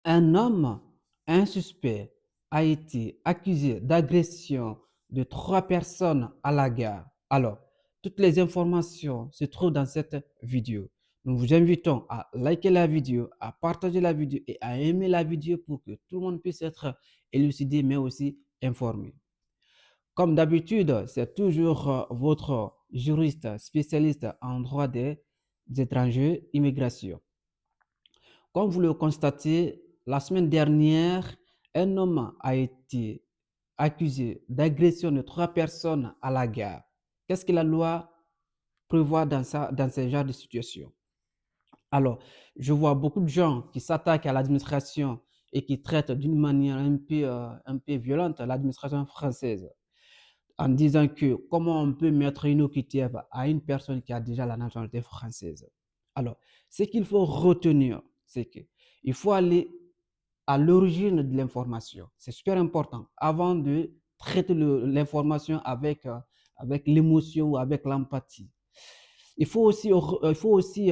Un homme, un suspect, a été accusé d'agression de 3 personnes à la gare. Alors, toutes les informations se trouvent dans cette vidéo. Nous vous invitons à liker la vidéo, à partager la vidéo et à aimer la vidéo pour que tout le monde puisse être élucidé, mais aussi informé. Comme d'habitude, c'est toujours votre juriste spécialiste en droit des étrangers, immigration. Comme vous le constatez, la semaine dernière, un homme a été accusé d'agression de 3 personnes à la gare. Qu'est-ce que la loi prévoit dans ce genre de situation? Alors, je vois beaucoup de gens qui s'attaquent à l'administration et qui traitent d'une manière un peu violente l'administration française en disant que comment on peut mettre une OQTF à une personne qui a déjà la nationalité française. Alors, ce qu'il faut retenir, c'est qu'il faut aller à l'origine de l'information. C'est super important avant de traiter l'information avec l'émotion ou avec l'empathie. Il faut aussi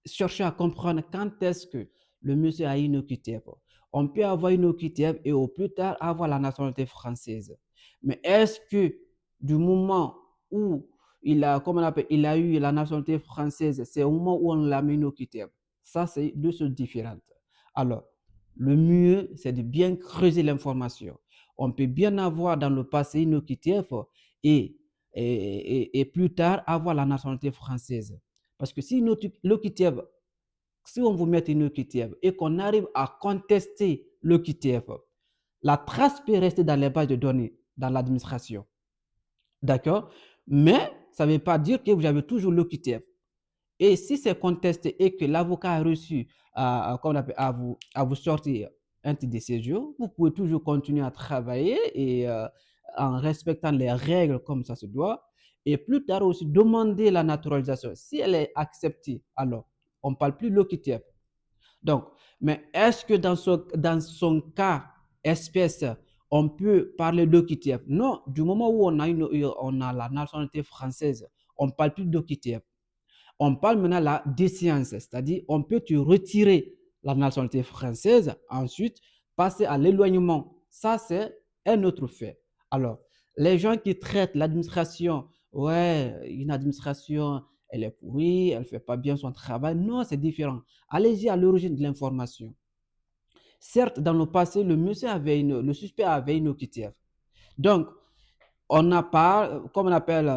chercher à comprendre quand est-ce que le monsieur a une OQTF. On peut avoir une OQTF et au plus tard avoir la nationalité française. Mais est-ce que du moment où il a eu la nationalité française, c'est au moment où on l'a mis une OQTF? Ça, c'est deux choses différentes. Alors, le mieux, c'est de bien creuser l'information. On peut bien avoir dans le passé une OQTF et, et plus tard avoir la nationalité française. Parce que si l'OQTF, si on vous met une OQTF et qu'on arrive à contester l'OQTF, la trace peut rester dans les bases de données, dans l'administration. D'accord? Mais ça ne veut pas dire que vous avez toujours l'OQTF. Et si c'est contesté et que l'avocat a reçu à vous sortir un titre de séjour, vous pouvez toujours continuer à travailler et en respectant les règles comme ça se doit. Et plus tard aussi, demander la naturalisation. Si elle est acceptée, alors on ne parle plus de l'OQTF. Donc, mais est-ce que dans son cas espèce, on peut parler d'OQTF? Non, du moment où on a la nationalité française, on ne parle plus d'OQTF. On parle maintenant de la déséance, c'est-à-dire on peut te retirer la nationalité française, ensuite passer à l'éloignement. Ça, c'est un autre fait. Alors, les gens qui traitent l'administration, ouais, une administration, elle est pourrie, elle ne fait pas bien son travail. Non, c'est différent. Allez-y à l'origine de l'information. Certes, dans le passé, le suspect avait une OQTF. Donc, on n'a pas, comme on appelle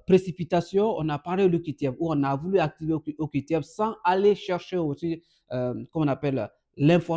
précipitation, on a parlé de l'OQTF, où on a voulu activer OQTF sans aller chercher aussi, comme on appelle, l'information.